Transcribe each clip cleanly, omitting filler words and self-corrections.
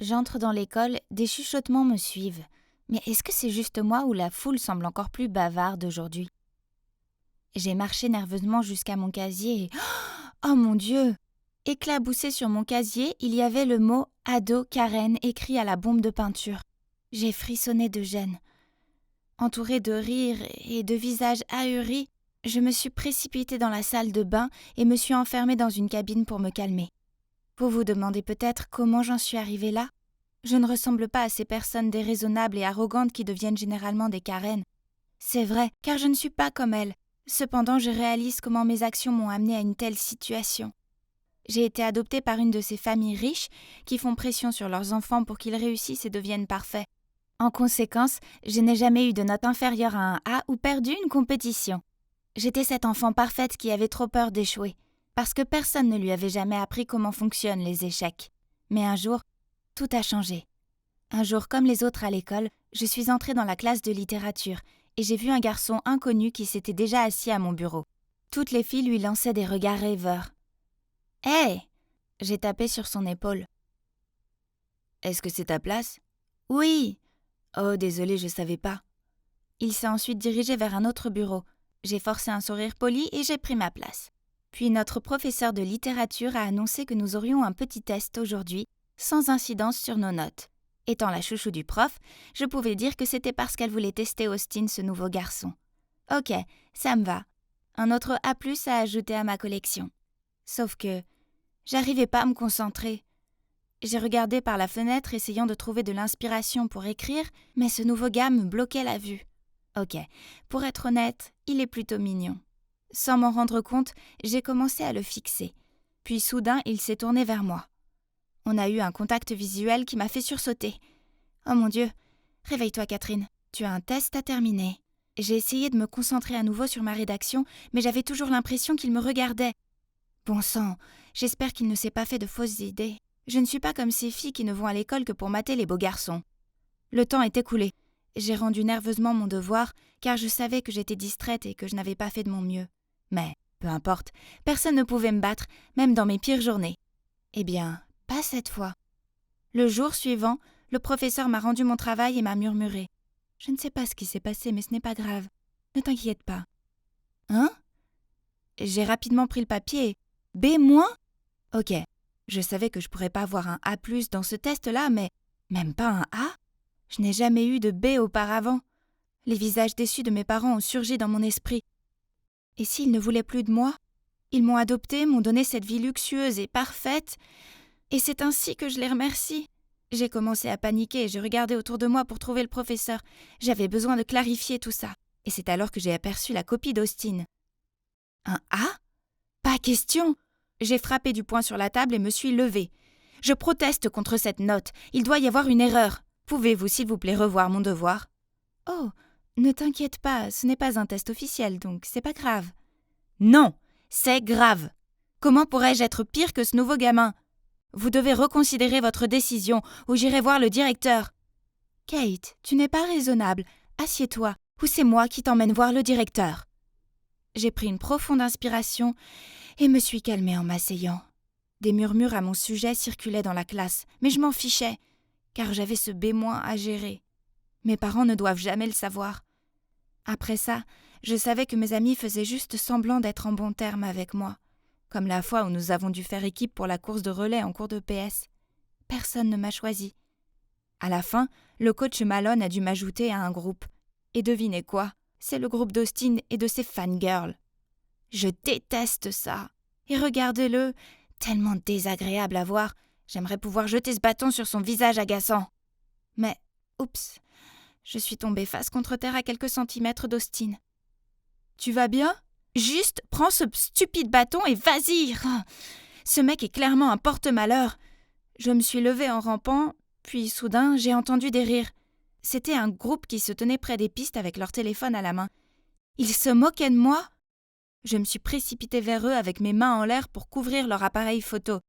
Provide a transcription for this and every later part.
J'entre dans l'école, des chuchotements me suivent. Mais est-ce que c'est juste moi ou la foule semble encore plus bavarde aujourd'hui? J'ai marché nerveusement jusqu'à mon casier et... Oh mon Dieu! Éclaboussé sur mon casier, il y avait le mot « Ado Karen » écrit à la bombe de peinture. J'ai frissonné de gêne. Entourée de rires et de visages ahuris, je me suis précipitée dans la salle de bain et me suis enfermée dans une cabine pour me calmer. Vous vous demandez peut-être comment j'en suis arrivée là? Je ne ressemble pas à ces personnes déraisonnables et arrogantes qui deviennent généralement des Karen. C'est vrai, car je ne suis pas comme elles. Cependant, je réalise comment mes actions m'ont amenée à une telle situation. J'ai été adoptée par une de ces familles riches qui font pression sur leurs enfants pour qu'ils réussissent et deviennent parfaits. En conséquence, je n'ai jamais eu de note inférieure à un A ou perdu une compétition. J'étais cette enfant parfaite qui avait trop peur d'échouer, parce que personne ne lui avait jamais appris comment fonctionnent les échecs. Mais un jour, tout a changé. Un jour, comme les autres à l'école, je suis entrée dans la classe de littérature et j'ai vu un garçon inconnu qui s'était déjà assis à mon bureau. Toutes les filles lui lançaient des regards rêveurs. « Hé !» J'ai tapé sur son épaule. « Est-ce que c'est ta place ?»« Oui !»« Oh, désolé, je savais pas. » Il s'est ensuite dirigé vers un autre bureau. J'ai forcé un sourire poli et j'ai pris ma place. Puis notre professeur de littérature a annoncé que nous aurions un petit test aujourd'hui, sans incidence sur nos notes. Étant la chouchou du prof, je pouvais dire que c'était parce qu'elle voulait tester Austin, ce nouveau garçon. Ok, ça me va. Un autre A+, à ajouter à ma collection. Sauf que j'arrivais pas à me concentrer. J'ai regardé par la fenêtre essayant de trouver de l'inspiration pour écrire, mais ce nouveau gars me bloquait la vue. Ok, pour être honnête, il est plutôt mignon. Sans m'en rendre compte, j'ai commencé à le fixer. Puis soudain, il s'est tourné vers moi. On a eu un contact visuel qui m'a fait sursauter. Oh mon Dieu, réveille-toi Catherine, tu as un test à terminer. J'ai essayé de me concentrer à nouveau sur ma rédaction, mais j'avais toujours l'impression qu'il me regardait. Bon sang, j'espère qu'il ne s'est pas fait de fausses idées. Je ne suis pas comme ces filles qui ne vont à l'école que pour mater les beaux garçons. Le temps est écoulé. J'ai rendu nerveusement mon devoir, car je savais que j'étais distraite et que je n'avais pas fait de mon mieux. Mais, peu importe, personne ne pouvait me battre, même dans mes pires journées. Eh bien, pas cette fois. Le jour suivant, le professeur m'a rendu mon travail et m'a murmuré. « Je ne sais pas ce qui s'est passé, mais ce n'est pas grave. Ne t'inquiète pas. »« Hein ?» J'ai rapidement pris le papier. « B-? Ok. Je savais que je pourrais pas avoir un A+ dans ce test-là, mais même pas un A? Je n'ai jamais eu de B auparavant. Les visages déçus de mes parents ont surgi dans mon esprit. Et s'ils ne voulaient plus de moi? Ils m'ont adoptée, m'ont donné cette vie luxueuse et parfaite, et c'est ainsi que je les remercie. J'ai commencé à paniquer et je regardais autour de moi pour trouver le professeur. J'avais besoin de clarifier tout ça, et c'est alors que j'ai aperçu la copie d'Austin. Un A? Pas question! J'ai frappé du poing sur la table et me suis levée. Je proteste contre cette note. Il doit y avoir une erreur. Pouvez-vous, s'il vous plaît, revoir mon devoir? Oh, ne t'inquiète pas, ce n'est pas un test officiel, donc c'est pas grave. Non, c'est grave. Comment pourrais-je être pire que ce nouveau gamin? Vous devez reconsidérer votre décision ou j'irai voir le directeur. Kate, tu n'es pas raisonnable. Assieds-toi, ou c'est moi qui t'emmène voir le directeur. J'ai pris une profonde inspiration et me suis calmée en m'asseyant. Des murmures à mon sujet circulaient dans la classe, mais je m'en fichais, car j'avais ce B- à gérer. Mes parents ne doivent jamais le savoir. Après ça, je savais que mes amis faisaient juste semblant d'être en bons termes avec moi, comme la fois où nous avons dû faire équipe pour la course de relais en cours de PS. Personne ne m'a choisi. À la fin, le coach Malone a dû m'ajouter à un groupe. Et devinez quoi? C'est le groupe d'Austin et de ses fangirls. Je déteste ça. Et regardez-le, tellement désagréable à voir. J'aimerais pouvoir jeter ce bâton sur son visage agaçant. Mais, oups, je suis tombée face contre terre à quelques centimètres d'Austin. Tu vas bien? Juste, prends ce stupide bâton et vas-y! Ce mec est clairement un porte-malheur. Je me suis levée en rampant, puis soudain, j'ai entendu des rires. C'était un groupe qui se tenait près des pistes avec leur téléphone à la main. Ils se moquaient de moi? Je me suis précipitée vers eux avec mes mains en l'air pour couvrir leur appareil photo.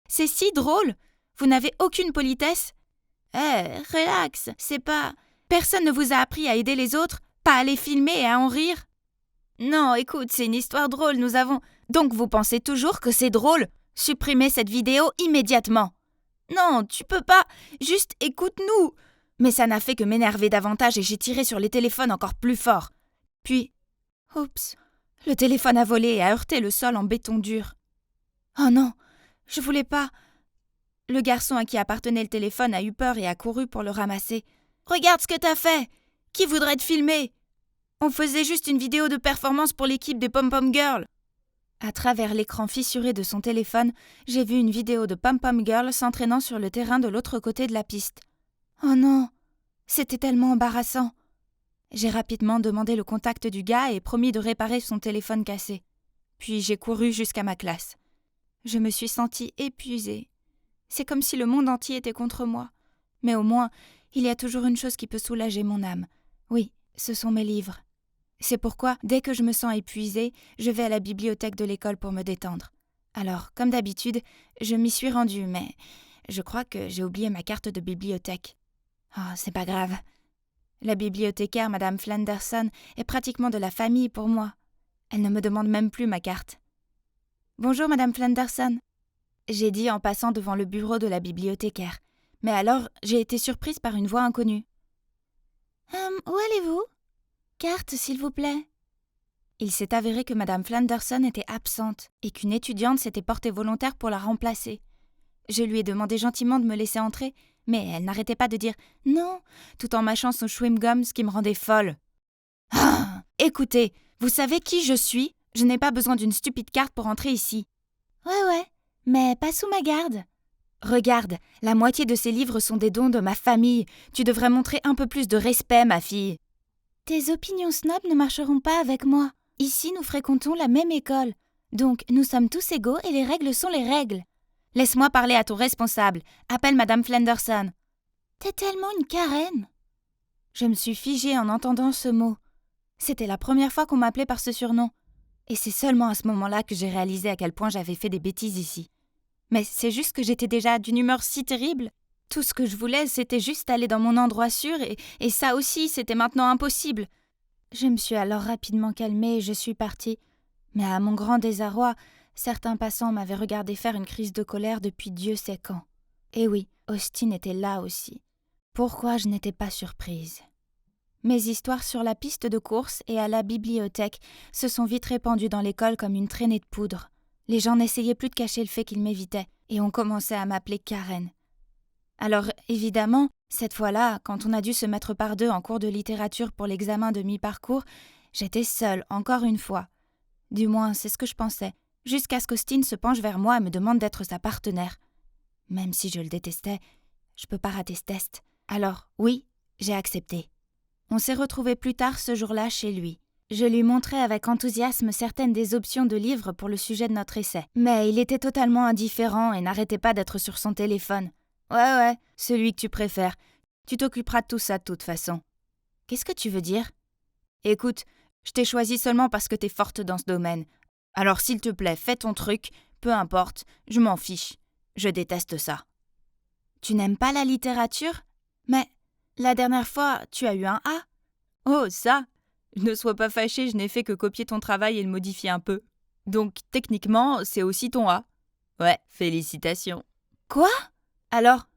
C'est si drôle! Vous n'avez aucune politesse? Relax, c'est pas... Personne ne vous a appris à aider les autres, pas à les filmer et à en rire? Non, écoute, c'est une histoire drôle, nous avons... Donc vous pensez toujours que c'est drôle? Supprimez cette vidéo immédiatement! Non, tu peux pas. Juste écoute-nous. Mais ça n'a fait que m'énerver davantage et j'ai tiré sur les téléphones encore plus fort. Puis, oups, le téléphone a volé et a heurté le sol en béton dur. Oh non, je voulais pas. Le garçon à qui appartenait le téléphone a eu peur et a couru pour le ramasser. Regarde ce que t'as fait. Qui voudrait te filmer? On faisait juste une vidéo de performance pour l'équipe des Pom-Pom Girls. À travers l'écran fissuré de son téléphone, j'ai vu une vidéo de Pom-Pom Girls s'entraînant sur le terrain de l'autre côté de la piste. Oh non, c'était tellement embarrassant. J'ai rapidement demandé le contact du gars et promis de réparer son téléphone cassé. Puis j'ai couru jusqu'à ma classe. Je me suis sentie épuisée. C'est comme si le monde entier était contre moi. Mais au moins, il y a toujours une chose qui peut soulager mon âme. Oui, ce sont mes livres. C'est pourquoi, dès que je me sens épuisée, je vais à la bibliothèque de l'école pour me détendre. Alors, comme d'habitude, je m'y suis rendue, mais je crois que j'ai oublié ma carte de bibliothèque. Oh, c'est pas grave. La bibliothécaire, Madame Flanderson, est pratiquement de la famille pour moi. Elle ne me demande même plus ma carte. Bonjour, Madame Flanderson. J'ai dit en passant devant le bureau de la bibliothécaire. Mais alors, j'ai été surprise par une voix inconnue. Où allez-vous? Carte, s'il vous plaît. Il s'est avéré que Madame Flanderson était absente et qu'une étudiante s'était portée volontaire pour la remplacer. Je lui ai demandé gentiment de me laisser entrer, mais elle n'arrêtait pas de dire « non » tout en mâchant son chewing-gum, ce qui me rendait folle. « Ah, écoutez, vous savez qui je suis? Je n'ai pas besoin d'une stupide carte pour entrer ici. »« Ouais, mais pas sous ma garde. »« Regarde, la moitié de ces livres sont des dons de ma famille. Tu devrais montrer un peu plus de respect, ma fille. »« Tes opinions snobs ne marcheront pas avec moi. Ici, nous fréquentons la même école. Donc, nous sommes tous égaux et les règles sont les règles. Laisse-moi parler à ton responsable. Appelle Madame Flanderson. »« T'es tellement une Karen. » Je me suis figée en entendant ce mot. C'était la première fois qu'on m'appelait par ce surnom. Et c'est seulement à ce moment-là que j'ai réalisé à quel point j'avais fait des bêtises ici. Mais c'est juste que j'étais déjà d'une humeur si terrible. Tout ce que je voulais, c'était juste aller dans mon endroit sûr et ça aussi, c'était maintenant impossible. Je me suis alors rapidement calmée et je suis partie. Mais à mon grand désarroi, certains passants m'avaient regardé faire une crise de colère depuis Dieu sait quand. Et oui, Austin était là aussi. Pourquoi je n'étais pas surprise? Mes histoires sur la piste de course et à la bibliothèque se sont vite répandues dans l'école comme une traînée de poudre. Les gens n'essayaient plus de cacher le fait qu'ils m'évitaient et on commençait à m'appeler Karen. Alors, évidemment, cette fois-là, quand on a dû se mettre par deux en cours de littérature pour l'examen de mi-parcours, j'étais seule, encore une fois. Du moins, c'est ce que je pensais, jusqu'à ce qu'Austin se penche vers moi et me demande d'être sa partenaire. Même si je le détestais, je peux pas rater ce test. Alors, oui, j'ai accepté. On s'est retrouvés plus tard ce jour-là chez lui. Je lui montrais avec enthousiasme certaines des options de livres pour le sujet de notre essai. Mais il était totalement indifférent et n'arrêtait pas d'être sur son téléphone. Ouais, celui que tu préfères. Tu t'occuperas de tout ça de toute façon. Qu'est-ce que tu veux dire? Écoute, je t'ai choisi seulement parce que t'es forte dans ce domaine. Alors s'il te plaît, fais ton truc, peu importe, je m'en fiche. Je déteste ça. Tu n'aimes pas la littérature? Mais la dernière fois, tu as eu un A. Oh, ça? Ne sois pas fâché, je n'ai fait que copier ton travail et le modifier un peu. Donc, techniquement, c'est aussi ton A. Ouais, félicitations. Quoi? Alors,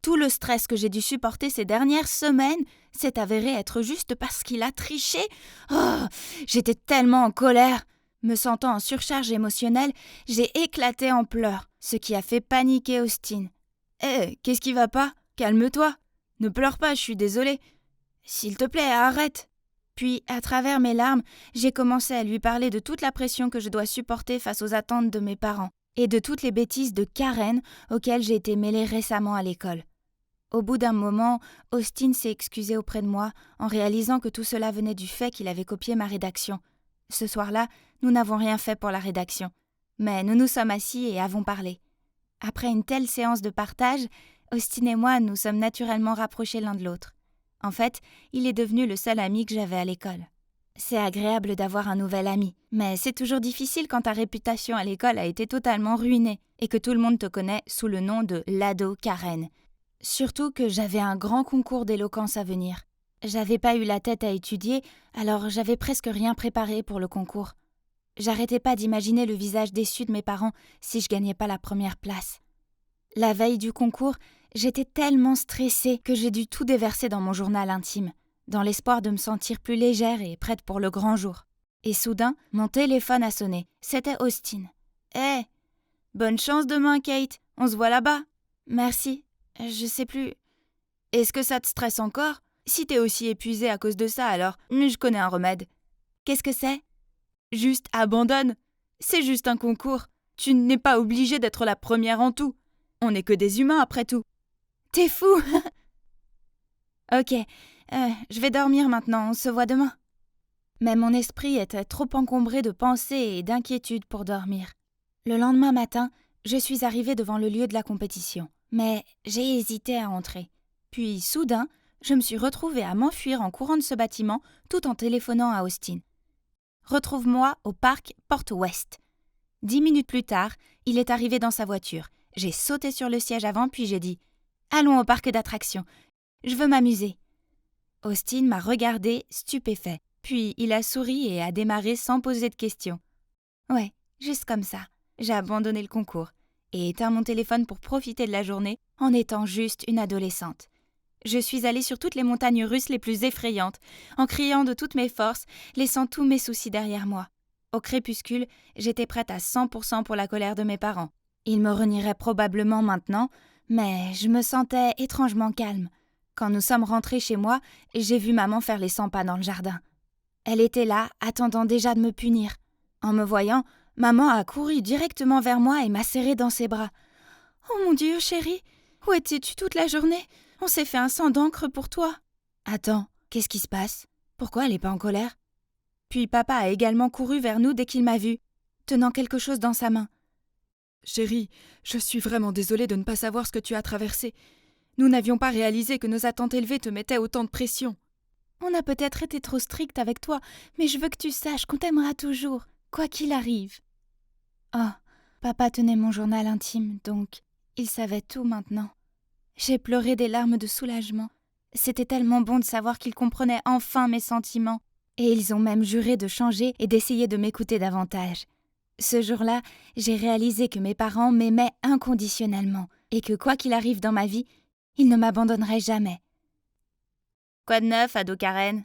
tout le stress que j'ai dû supporter ces dernières semaines s'est avéré être juste parce qu'il a triché. Oh, j'étais tellement en colère. Me sentant en surcharge émotionnelle, j'ai éclaté en pleurs, ce qui a fait paniquer Austin. Qu'est-ce qui va pas? Calme-toi. Ne pleure pas, je suis désolée. S'il te plaît, arrête. Puis, à travers mes larmes, j'ai commencé à lui parler de toute la pression que je dois supporter face aux attentes de mes parents et de toutes les bêtises de Karen auxquelles j'ai été mêlée récemment à l'école. Au bout d'un moment, Austin s'est excusé auprès de moi en réalisant que tout cela venait du fait qu'il avait copié ma rédaction. Ce soir-là, nous n'avons rien fait pour la rédaction, mais nous nous sommes assis et avons parlé. Après une telle séance de partage, Austin et moi nous sommes naturellement rapprochés l'un de l'autre. En fait, il est devenu le seul ami que j'avais à l'école. C'est agréable d'avoir un nouvel ami, mais c'est toujours difficile quand ta réputation à l'école a été totalement ruinée et que tout le monde te connaît sous le nom de l'ado Karen. Surtout que j'avais un grand concours d'éloquence à venir. J'avais pas eu la tête à étudier, alors j'avais presque rien préparé pour le concours. J'arrêtais pas d'imaginer le visage déçu de mes parents si je gagnais pas la première place. La veille du concours, j'étais tellement stressée que j'ai dû tout déverser dans mon journal intime, dans l'espoir de me sentir plus légère et prête pour le grand jour. Et soudain, mon téléphone a sonné. C'était Austin. « Hé, bonne chance demain, Kate. On se voit là-bas. »« Merci. Je sais plus. » »« Est-ce que ça te stresse encore ? Si t'es aussi épuisée à cause de ça, alors je connais un remède. »« Qu'est-ce que c'est ? » ?»« Juste abandonne. C'est juste un concours. Tu n'es pas obligée d'être la première en tout. On n'est que des humains après tout. »« T'es fou !» Ok, je vais dormir maintenant. On se voit demain. Mais mon esprit était trop encombré de pensées et d'inquiétudes pour dormir. Le lendemain matin, je suis arrivée devant le lieu de la compétition. Mais j'ai hésité à entrer. Puis, soudain, je me suis retrouvée à m'enfuir en courant de ce bâtiment tout en téléphonant à Austin. « Retrouve-moi au parc Porte Ouest. » 10 minutes plus tard, il est arrivé dans sa voiture. J'ai sauté sur le siège avant puis j'ai dit « Allons au parc d'attractions. Je veux m'amuser. » Austin m'a regardé stupéfait. Puis il a souri et a démarré sans poser de questions. Ouais, juste comme ça. J'ai abandonné le concours et éteint mon téléphone pour profiter de la journée en étant juste une adolescente. Je suis allée sur toutes les montagnes russes les plus effrayantes, en criant de toutes mes forces, laissant tous mes soucis derrière moi. Au crépuscule, j'étais prête à 100% pour la colère de mes parents. Ils me renieraient probablement maintenant, mais je me sentais étrangement calme. Quand nous sommes rentrés chez moi, j'ai vu maman faire les 100 pas dans le jardin. Elle était là, attendant déjà de me punir. En me voyant, maman a couru directement vers moi et m'a serrée dans ses bras. « Oh mon Dieu, chérie, où étais-tu toute la journée ? On s'est fait un sang d'encre pour toi. »« Attends, qu'est-ce qui se passe ? Pourquoi elle n'est pas en colère ?» Puis papa a également couru vers nous dès qu'il m'a vue, tenant quelque chose dans sa main. « Chérie, je suis vraiment désolée de ne pas savoir ce que tu as traversé. Nous n'avions pas réalisé que nos attentes élevées te mettaient autant de pression. » On a peut-être été trop stricte avec toi, mais je veux que tu saches qu'on t'aimera toujours, quoi qu'il arrive. Oh, papa tenait mon journal intime, donc il savait tout maintenant. J'ai pleuré des larmes de soulagement. C'était tellement bon de savoir qu'ils comprenaient enfin mes sentiments. Et ils ont même juré de changer et d'essayer de m'écouter davantage. Ce jour-là, j'ai réalisé que mes parents m'aimaient inconditionnellement et que quoi qu'il arrive dans ma vie, ils ne m'abandonneraient jamais. Quoi de neuf, ado Karen ?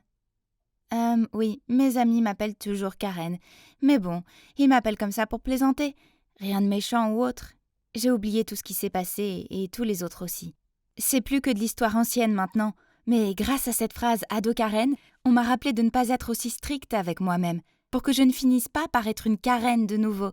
Oui, mes amis m'appellent toujours Karen. Mais bon, ils m'appellent comme ça pour plaisanter. Rien de méchant ou autre. J'ai oublié tout ce qui s'est passé et tous les autres aussi. C'est plus que de l'histoire ancienne maintenant. Mais grâce à cette phrase ado Karen, on m'a rappelé de ne pas être aussi stricte avec moi-même, pour que je ne finisse pas par être une Karen de nouveau.